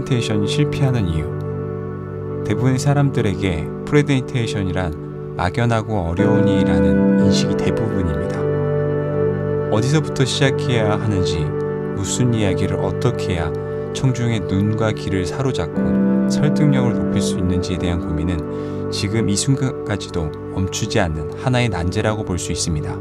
프레젠테이션이 실패하는 이유. 대부분의 사람들에게 프레젠테이션이란 막연하고 어려운 일이라는 인식이 대부분입니다. 어디서부터 시작해야 하는지, 무슨 이야기를 어떻게 해야 청중의 눈과 귀를 사로잡고 설득력을 높일 수 있는지에 대한 고민은 지금 이 순간까지도 멈추지 않는 하나의 난제라고 볼 수 있습니다.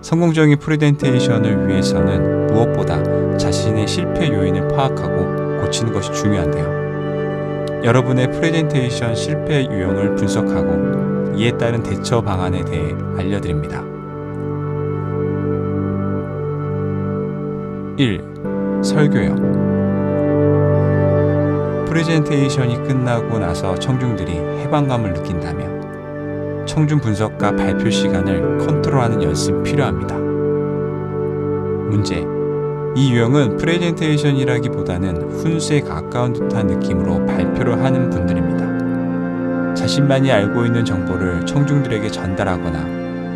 성공적인 프레젠테이션을 위해서는 무엇보다 자신의 실패 요인을 파악하고 고치는 것이 중요한데요. 여러분의 프레젠테이션 실패 유형을 분석하고 이에 따른 대처 방안에 대해 알려드립니다. 1. 설교요. 프레젠테이션이 끝나고 나서 청중들이 해방감을 느낀다면 청중 분석과 발표 시간을 컨트롤하는 연습이 필요합니다. 문제. 이 유형은 프레젠테이션이라기보다는 훈수에 가까운 듯한 느낌으로 발표를 하는 분들입니다. 자신만이 알고 있는 정보를 청중들에게 전달하거나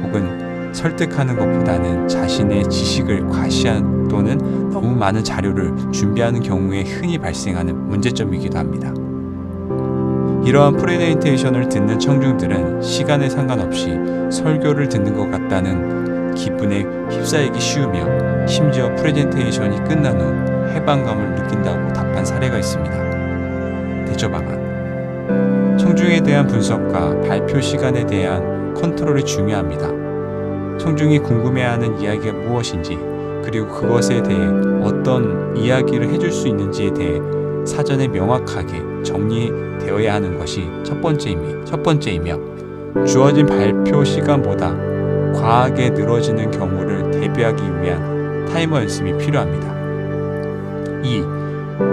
혹은 설득하는 것보다는 자신의 지식을 과시한 또는 너무 많은 자료를 준비하는 경우에 흔히 발생하는 문제점이기도 합니다. 이러한 프레젠테이션을 듣는 청중들은 시간에 상관없이 설교를 듣는 것 같다는 기분에 휩싸이기 쉬우며 심지어 프레젠테이션이 끝난 후 해방감을 느낀다고 답한 사례가 있습니다. 대처 방안. 청중에 대한 분석과 발표 시간에 대한 컨트롤이 중요합니다. 청중이 궁금해하는 이야기가 무엇인지, 그리고 그것에 대해 어떤 이야기를 해줄 수 있는지에 대해 사전에 명확하게 정리되어야 하는 것이 첫 번째이며 주어진 발표 시간보다 과하게 늘어지는 경우를 대비하기 위한 타이머 연습이 필요합니다. 2.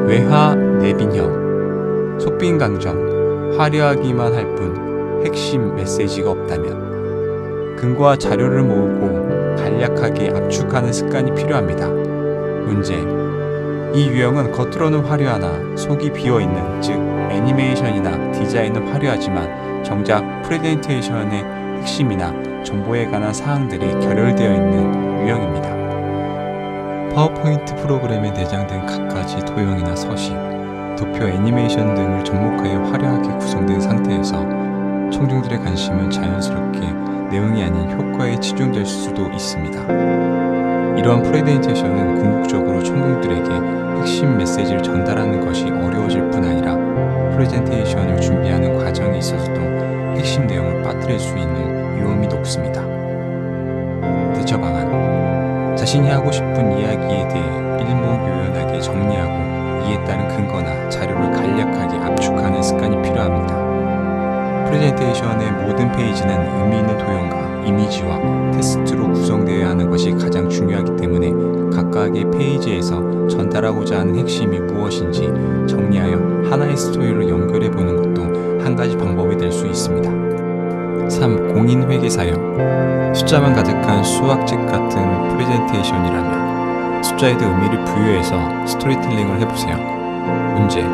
외화 내빈형. 속빈 강정, 화려하기만 할 뿐 핵심 메시지가 없다면 근거와 자료를 모으고 간략하게 압축하는 습관이 필요합니다. 문제. 이 유형은 겉으로는 화려하나 속이 비어있는, 즉 애니메이션이나 디자인은 화려하지만 정작 프레젠테이션의 핵심이나 정보에 관한 사항들이 결혈되어 있는 유형입니다. 파워포인트 프로그램에 내장된 갖가지 도형이나 서식, 도표, 애니메이션 등을 접목하여 화려하게 구성된 상태에서 청중들의 관심은 자연스럽게 내용이 아닌 효과에 치중될 수도 있습니다. 이러한 프레젠테이션은 궁극적으로 청중들에게 핵심 메시지를 전달하는 것이 어려워질 뿐 아니라 프레젠테이션을 준비하는 과정에 있어서도 핵심 내용을 빠뜨릴 수 있는 위험이 높습니다. 대처 방안. 자신이 하고 싶은 이야기에 대해 일목요연하게 정리하고 이에 따른 근거나 자료를 간략하게 압축하는 습관이 필요합니다. 프레젠테이션의 모든 페이지는 의미 있는 도형과 이미지와 텍스트로 구성되어야 하는 것이 가장 중요하기 때문에 각각의 페이지에서 전달하고자 하는 핵심이 무엇인지 정리하여 하나의 스토리로 연결해 보는 것도 한 가지 방법이 될 수 있습니다. 3. 공인회계 사용. 숫자만 가득한 수학책 같은 프레젠테이션이라면 숫자에도 의미를 부여해서 스토리텔링을 해보세요. 문제.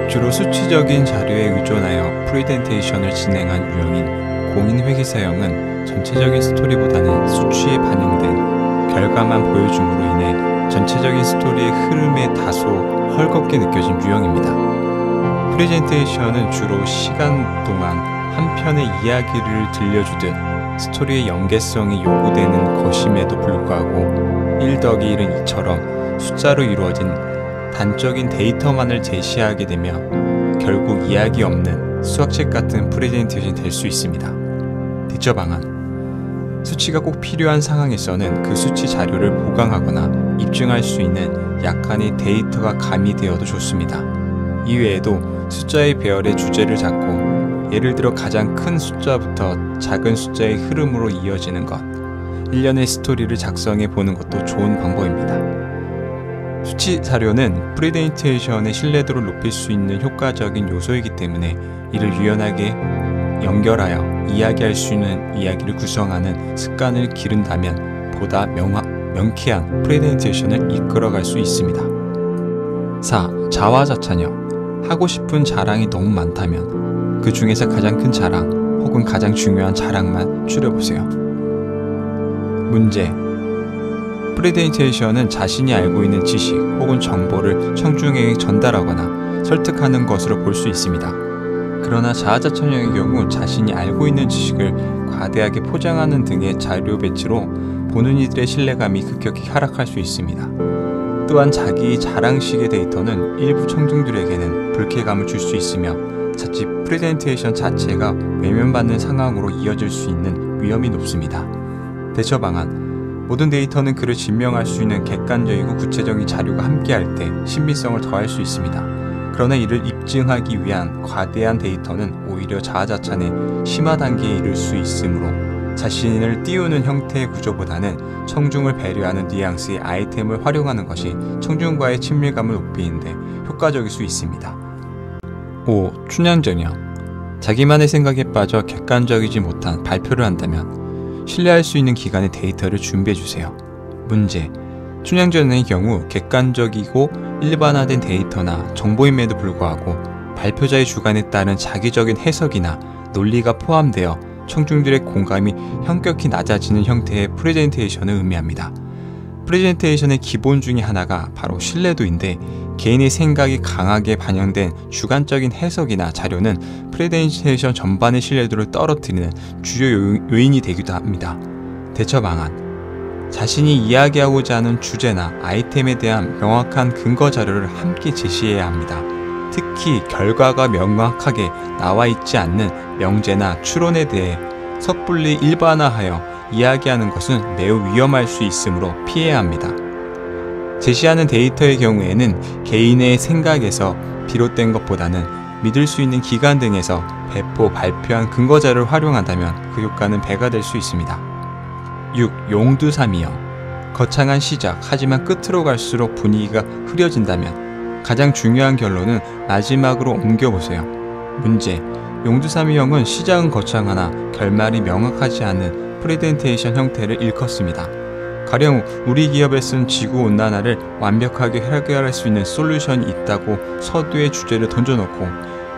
주로 수치적인 자료에 의존하여 프레젠테이션을 진행한 유형인 공인회계 사용은 전체적인 스토리보다는 수치에 반영된 결과만 보여줌으로 인해 전체적인 스토리의 흐름에 다소 헐겁게 느껴진 유형입니다. 프레젠테이션은 주로 시간 동안 한 편의 이야기를 들려주듯 스토리의 연계성이 요구되는 것임에도 불구하고 1+1은 2처럼 숫자로 이루어진 단적인 데이터만을 제시하게 되며 결국 이야기 없는 수학책 같은 프레젠테이션이 될 수 있습니다. 대처 방안. 수치가 꼭 필요한 상황에서는 그 수치 자료를 보강하거나 입증할 수 있는 약간의 데이터가 가미되어도 좋습니다. 이외에도 숫자의 배열의 주제를 잡고 예를 들어 가장 큰 숫자부터 작은 숫자의 흐름으로 이어지는 것, 일련의 스토리를 작성해 보는 것도 좋은 방법입니다. 수치 자료는 프레젠테이션의 신뢰도를 높일 수 있는 효과적인 요소이기 때문에 이를 유연하게 연결하여 이야기할 수 있는 이야기를 구성하는 습관을 기른다면 보다 명쾌한 프레젠테이션을 이끌어갈 수 있습니다. 4. 자화자찬형. 하고 싶은 자랑이 너무 많다면 그 중에서 가장 큰 자랑 혹은 가장 중요한 자랑만 추려보세요. 문제. 프레젠테이션은 자신이 알고 있는 지식 혹은 정보를 청중에게 전달하거나 설득하는 것으로 볼 수 있습니다. 그러나 자아자찬형의 경우 자신이 알고 있는 지식을 과대하게 포장하는 등의 자료 배치로 보는 이들의 신뢰감이 급격히 하락할 수 있습니다. 또한 자기 자랑식의 데이터는 일부 청중들에게는 불쾌감을 줄 수 있으며 자칫 프레젠테이션 자체가 외면받는 상황으로 이어질 수 있는 위험이 높습니다. 대처 방안: 모든 데이터는 그를 증명할 수 있는 객관적이고 구체적인 자료가 함께할 때 신빙성을 더할 수 있습니다. 그러나 이를 입증하기 위한 과대한 데이터는 오히려 자아자찬의 심화 단계에 이를 수 있으므로 자신을 띄우는 형태의 구조보다는 청중을 배려하는 뉘앙스의 아이템을 활용하는 것이 청중과의 친밀감을 높이는 데 효과적일 수 있습니다. 5. 춘향전형: 자기만의 생각에 빠져 객관적이지 못한 발표를 한다면 신뢰할 수 있는 기관의 데이터를 준비해주세요. 문제: 춘향전형의 경우 객관적이고 일반화된 데이터나 정보임에도 불구하고 발표자의 주관에 따른 자기적인 해석이나 논리가 포함되어 청중들의 공감이 현격히 낮아지는 형태의 프레젠테이션을 의미합니다. 프레젠테이션의 기본 중에 하나가 바로 신뢰도인데, 개인의 생각이 강하게 반영된 주관적인 해석이나 자료는 프레젠테이션 전반의 신뢰도를 떨어뜨리는 주요 요인이 되기도 합니다. 대처 방안: 자신이 이야기하고자 하는 주제나 아이템에 대한 명확한 근거 자료를 함께 제시해야 합니다. 특히 결과가 명확하게 나와 있지 않는 명제나 추론에 대해 섣불리 일반화하여 이야기하는 것은 매우 위험할 수 있으므로 피해야 합니다. 제시하는 데이터의 경우에는 개인의 생각에서 비롯된 것보다는 믿을 수 있는 기관 등에서 발표한 근거 자료를 활용한다면 그 효과는 배가 될 수 있습니다. 6. 용두사미형: 거창한 시작, 하지만 끝으로 갈수록 분위기가 흐려진다면 가장 중요한 결론은 마지막으로 옮겨보세요. 문제: 용두사미형은 시작은 거창하나 결말이 명확하지 않은 프레젠테이션 형태를 일컫습니다. 가령 우리 기업에서는 지구온난화를 완벽하게 해결할 수 있는 솔루션이 있다고 서두에 주제를 던져놓고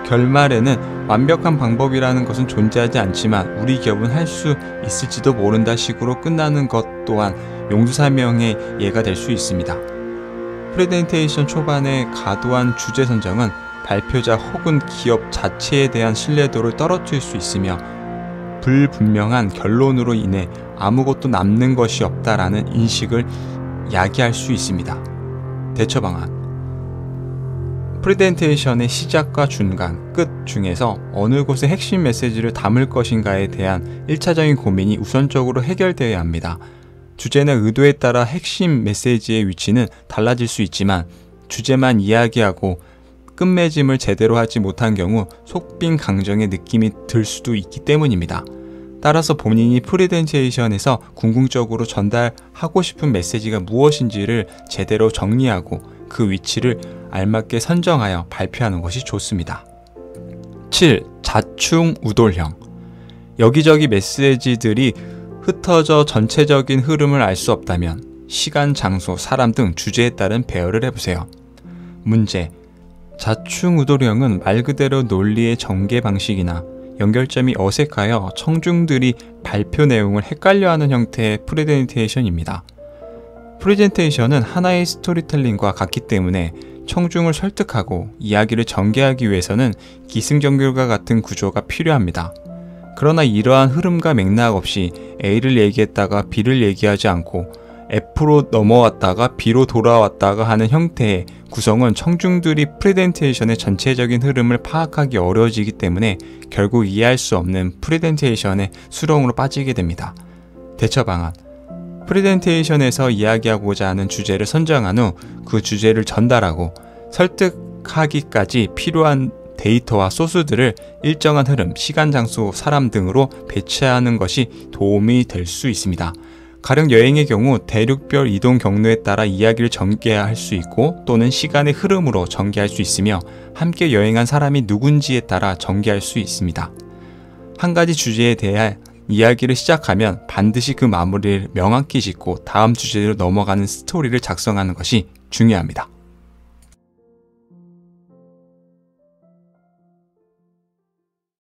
결말에는 완벽한 방법이라는 것은 존재하지 않지만 우리 기업은 할 수 있을지도 모른다 식으로 끝나는 것 또한 용두사미형의 예가 될 수 있습니다. 프레젠테이션 초반의 과도한 주제 선정은 발표자 혹은 기업 자체에 대한 신뢰도를 떨어뜨릴 수 있으며 불분명한 결론으로 인해 아무것도 남는 것이 없다라는 인식을 야기할 수 있습니다. 대처 방안: 프레젠테이션의 시작과 중간, 끝 중에서 어느 곳에 핵심 메시지를 담을 것인가에 대한 1차적인 고민이 우선적으로 해결되어야 합니다. 주제나 의도에 따라 핵심 메시지의 위치는 달라질 수 있지만 주제만 이야기하고 끝맺음을 제대로 하지 못한 경우 속빈 강정의 느낌이 들 수도 있기 때문입니다. 따라서 본인이 프레젠테이션에서 궁극적으로 전달하고 싶은 메시지가 무엇인지를 제대로 정리하고 그 위치를 알맞게 선정하여 발표하는 것이 좋습니다. 7. 자충우돌형: 여기저기 메시지들이 흩어져 전체적인 흐름을 알 수 없다면 시간, 장소, 사람 등 주제에 따른 배열을 해보세요. 문제: 자충우돌형은 말 그대로 논리의 전개 방식이나 연결점이 어색하여 청중들이 발표 내용을 헷갈려하는 형태의 프레젠테이션입니다. 프레젠테이션은 하나의 스토리텔링과 같기 때문에 청중을 설득하고 이야기를 전개하기 위해서는 기승전결과 같은 구조가 필요합니다. 그러나 이러한 흐름과 맥락 없이 A를 얘기했다가 B를 얘기하지 않고 F로 넘어왔다가 B로 돌아왔다가 하는 형태의 구성은 청중들이 프레젠테이션의 전체적인 흐름을 파악하기 어려워지기 때문에 결국 이해할 수 없는 프레젠테이션의 수렁으로 빠지게 됩니다. 대처 방안: 프레젠테이션에서 이야기하고자 하는 주제를 선정한 후 그 주제를 전달하고 설득하기까지 필요한 데이터와 소스들을 일정한 흐름, 시간, 장소, 사람 등으로 배치하는 것이 도움이 될 수 있습니다. 가령 여행의 경우 대륙별 이동 경로에 따라 이야기를 전개할 수 있고 또는 시간의 흐름으로 전개할 수 있으며 함께 여행한 사람이 누군지에 따라 전개할 수 있습니다. 한 가지 주제에 대해 이야기를 시작하면 반드시 그 마무리를 명확히 짓고 다음 주제로 넘어가는 스토리를 작성하는 것이 중요합니다.